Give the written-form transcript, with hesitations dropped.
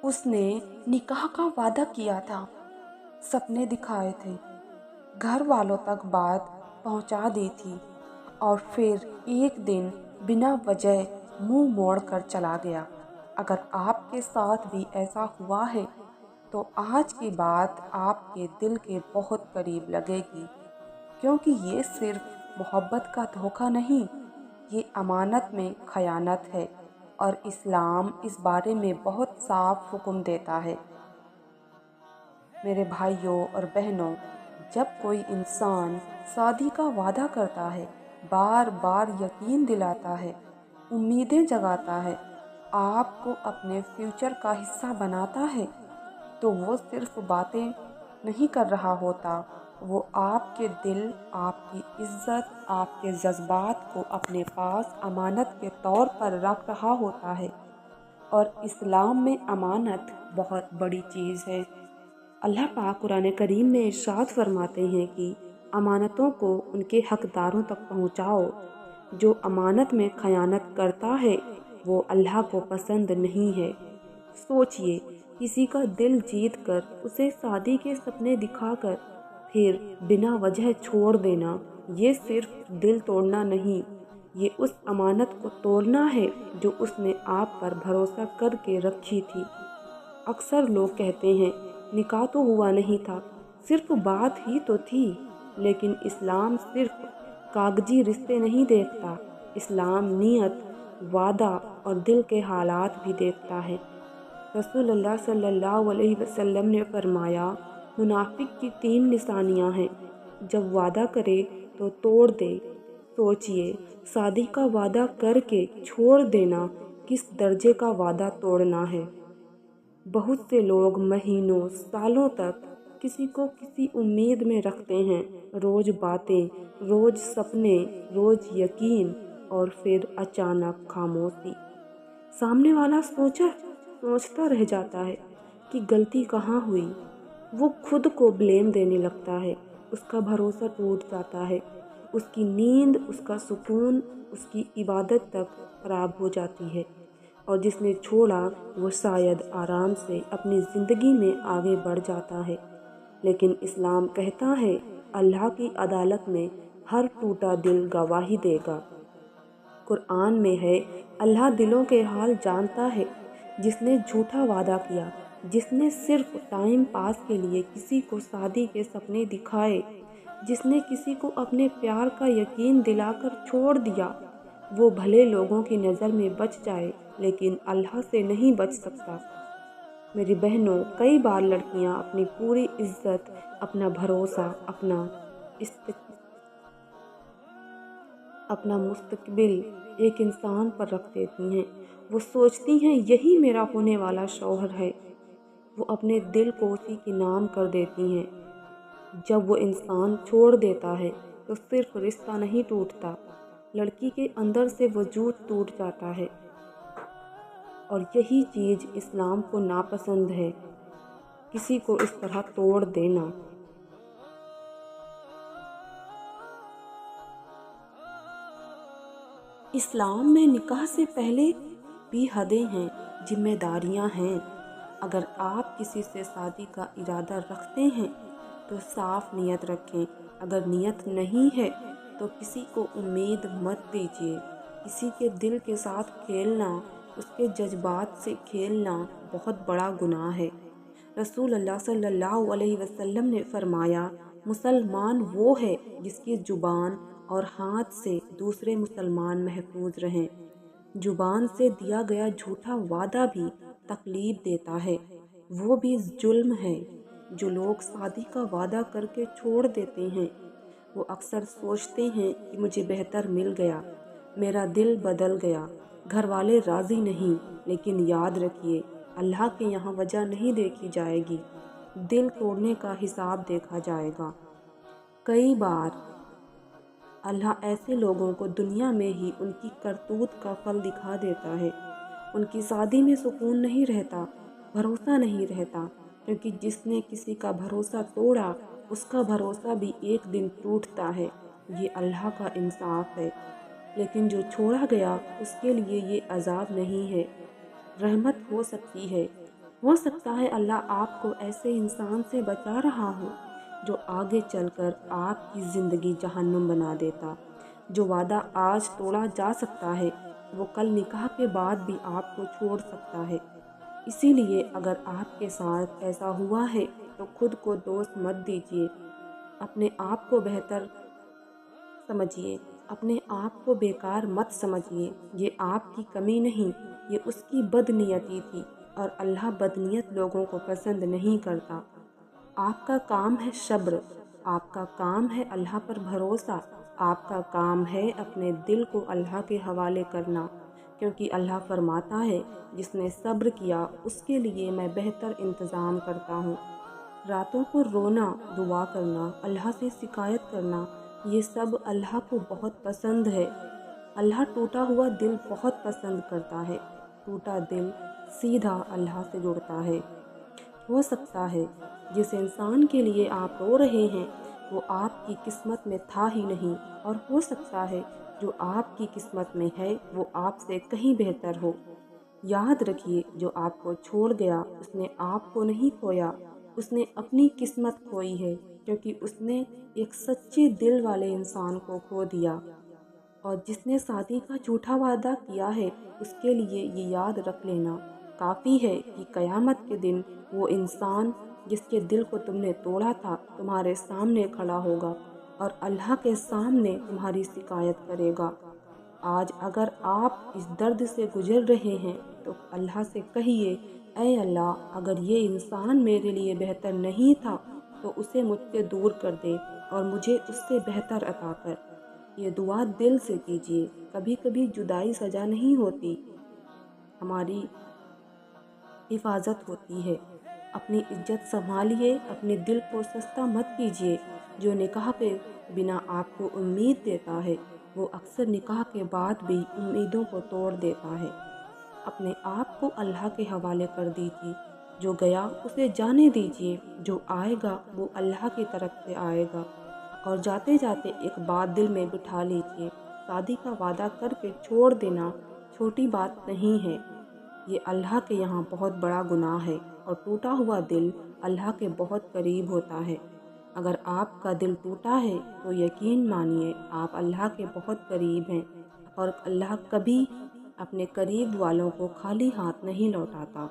اس نے نکاح کا وعدہ کیا تھا، سپنے دکھائے تھے، گھر والوں تک بات پہنچا دی تھی، اور پھر ایک دن بنا وجہ منہ موڑ کر چلا گیا۔ اگر آپ کے ساتھ بھی ایسا ہوا ہے تو آج کی بات آپ کے دل کے بہت قریب لگے گی، کیونکہ یہ صرف محبت کا دھوکہ نہیں، یہ امانت میں خیانت ہے، اور اسلام اس بارے میں بہت صاف حکم دیتا ہے۔ میرے بھائیوں اور بہنوں، جب کوئی انسان شادی کا وعدہ کرتا ہے، بار بار یقین دلاتا ہے، امیدیں جگاتا ہے، آپ کو اپنے فیوچر کا حصہ بناتا ہے، تو وہ صرف باتیں نہیں کر رہا ہوتا، وہ آپ کے دل، آپ کی عزت، آپ کے جذبات کو اپنے پاس امانت کے طور پر رکھ رہا ہوتا ہے۔ اور اسلام میں امانت بہت بڑی چیز ہے۔ اللہ پاک قرآن کریم میں ارشاد فرماتے ہیں کہ امانتوں کو ان کے حقداروں تک پہنچاؤ، جو امانت میں خیانت کرتا ہے وہ اللہ کو پسند نہیں ہے۔ سوچئے، کسی کا دل جیت کر اسے شادی کے سپنے دکھا کر پھر بنا وجہ چھوڑ دینا، یہ صرف دل توڑنا نہیں، یہ اس امانت کو توڑنا ہے جو اس نے آپ پر بھروسہ کر کے رکھی تھی۔ اکثر لوگ کہتے ہیں نکاح تو ہوا نہیں تھا، صرف بات ہی تو تھی، لیکن اسلام صرف کاغذی رشتے نہیں دیکھتا، اسلام نیت، وعدہ اور دل کے حالات بھی دیکھتا ہے۔ رسول اللہ صلی اللہ علیہ وسلم نے فرمایا، منافق کی 3 نشانیاں ہیں، جب وعدہ کرے تو توڑ دے۔ سوچئے، شادی کا وعدہ کر کے چھوڑ دینا کس درجے کا وعدہ توڑنا ہے۔ بہت سے لوگ مہینوں، سالوں تک کسی کو کسی امید میں رکھتے ہیں، روز باتیں، روز سپنے، روز یقین، اور پھر اچانک خاموشی۔ سامنے والا سوچتا رہ جاتا ہے کہ غلطی کہاں ہوئی، وہ خود کو بلیم دینے لگتا ہے، اس کا بھروسہ ٹوٹ جاتا ہے، اس کی نیند، اس کا سکون، اس کی عبادت تک خراب ہو جاتی ہے، اور جس نے چھوڑا وہ شاید آرام سے اپنی زندگی میں آگے بڑھ جاتا ہے۔ لیکن اسلام کہتا ہے، اللہ کی عدالت میں ہر ٹوٹا دل گواہی دے گا۔ قرآن میں ہے، اللہ دلوں کے حال جانتا ہے۔ جس نے جھوٹا وعدہ کیا، جس نے صرف ٹائم پاس کے لیے کسی کو شادی کے سپنے دکھائے، جس نے کسی کو اپنے پیار کا یقین دلا کر چھوڑ دیا، وہ بھلے لوگوں کی نظر میں بچ جائے لیکن اللہ سے نہیں بچ سکتا۔ میری بہنوں، کئی بار لڑکیاں اپنی پوری عزت، اپنا بھروسہ، اپنا مستقبل ایک انسان پر رکھ دیتی ہیں۔ وہ سوچتی ہیں یہی میرا ہونے والا شوہر ہے، وہ اپنے دل کو اسی کے نام کر دیتی ہیں۔ جب وہ انسان چھوڑ دیتا ہے تو صرف رشتہ نہیں ٹوٹتا، لڑکی کے اندر سے وجود ٹوٹ جاتا ہے، اور یہی چیز اسلام کو ناپسند ہے، کسی کو اس طرح توڑ دینا۔ اسلام میں نکاح سے پہلے بھی حدیں ہیں، ذمہ داریاں ہیں۔ اگر آپ کسی سے شادی کا ارادہ رکھتے ہیں تو صاف نیت رکھیں، اگر نیت نہیں ہے تو کسی کو امید مت دیجیے۔ کسی کے دل کے ساتھ کھیلنا، اس کے جذبات سے کھیلنا بہت بڑا گناہ ہے۔ رسول اللہ صلی اللہ علیہ وسلم نے فرمایا، مسلمان وہ ہے جس کی زبان اور ہاتھ سے دوسرے مسلمان محفوظ رہیں۔ زبان سے دیا گیا جھوٹا وعدہ بھی تکلیف دیتا ہے، وہ بھی ظلم ہے۔ جو لوگ شادی کا وعدہ کر کے چھوڑ دیتے ہیں، وہ اکثر سوچتے ہیں کہ مجھے بہتر مل گیا، میرا دل بدل گیا، گھر والے راضی نہیں۔ لیکن یاد رکھیے، اللہ کے یہاں وجہ نہیں دیکھی جائے گی، دل توڑنے کا حساب دیکھا جائے گا۔ کئی بار اللہ ایسے لوگوں کو دنیا میں ہی ان کی کرتوت کا پھل دکھا دیتا ہے۔ ان کی شادی میں سکون نہیں رہتا، بھروسہ نہیں رہتا، کیونکہ جس نے کسی کا بھروسہ توڑا، اس کا بھروسہ بھی ایک دن ٹوٹتا ہے۔ یہ اللہ کا انصاف ہے۔ لیکن جو چھوڑا گیا، اس کے لیے یہ عذاب نہیں ہے، رحمت ہو سکتی ہے۔ ہو سکتا ہے اللہ آپ کو ایسے انسان سے بچا رہا ہو جو آگے چل کر آپ کی زندگی جہنم بنا دیتا۔ جو وعدہ آج توڑا جا سکتا ہے وہ کل نکاح کے بعد بھی آپ کو چھوڑ سکتا ہے۔ اسی لیے اگر آپ کے ساتھ ایسا ہوا ہے تو خود کو دوست مت دیجیے، اپنے آپ کو بہتر سمجھیے، اپنے آپ کو بیکار مت سمجھیے۔ یہ آپ کی کمی نہیں، یہ اس کی بدنیتی تھی، اور اللہ بدنیت لوگوں کو پسند نہیں کرتا۔ آپ کا کام ہے صبر، آپ کا کام ہے اللہ پر بھروسہ، آپ کا کام ہے اپنے دل کو اللہ کے حوالے کرنا، کیونکہ اللہ فرماتا ہے جس نے صبر کیا اس کے لیے میں بہتر انتظام کرتا ہوں۔ راتوں کو رونا، دعا کرنا، اللہ سے شکایت کرنا، یہ سب اللہ کو بہت پسند ہے۔ اللہ ٹوٹا ہوا دل بہت پسند کرتا ہے۔ ٹوٹا دل سیدھا اللہ سے جڑتا ہے۔ ہو سکتا ہے جس انسان کے لیے آپ رو رہے ہیں وہ آپ کی قسمت میں تھا ہی نہیں، اور ہو سکتا ہے جو آپ کی قسمت میں ہے وہ آپ سے کہیں بہتر ہو۔ یاد رکھیے جو آپ کو چھوڑ گیا اس نے آپ کو نہیں کھویا، اس نے اپنی قسمت کھوئی ہے، کیونکہ اس نے ایک سچے دل والے انسان کو کھو دیا۔ اور جس نے شادی کا جھوٹا وعدہ کیا ہے اس کے لیے یہ یاد رکھ لینا کافی ہے کہ قیامت کے دن وہ انسان جس کے دل کو تم نے توڑا تھا تمہارے سامنے کھڑا ہوگا اور اللہ کے سامنے تمہاری شکایت کرے گا۔ آج اگر آپ اس درد سے گزر رہے ہیں تو اللہ سے کہیے، اے اللہ اگر یہ انسان میرے لیے بہتر نہیں تھا تو اسے مجھ سے دور کر دے اور مجھے اس سے بہتر عطا کر۔ یہ دعا دل سے کیجیے۔ کبھی کبھی جدائی سزا نہیں ہوتی، ہماری حفاظت ہوتی ہے۔ اپنی عزت سنبھالیے، اپنے دل کو سستا مت کیجیے۔ جو نکاح کے بنا آپ کو امید دیتا ہے وہ اکثر نکاح کے بعد بھی امیدوں کو توڑ دیتا ہے۔ اپنے آپ کو اللہ کے حوالے کر دیجیے۔ جو گیا اسے جانے دیجیے، جو آئے گا وہ اللہ کی طرف سے آئے گا۔ اور جاتے جاتے ایک بات دل میں بٹھا لیجیے، شادی کا وعدہ کر کے چھوڑ دینا چھوٹی بات نہیں ہے، یہ اللہ کے یہاں بہت بڑا گناہ ہے، اور ٹوٹا ہوا دل اللہ کے بہت قریب ہوتا ہے۔ اگر آپ کا دل ٹوٹا ہے تو یقین مانیے آپ اللہ کے بہت قریب ہیں، اور اللہ کبھی اپنے قریب والوں کو خالی ہاتھ نہیں لوٹاتا۔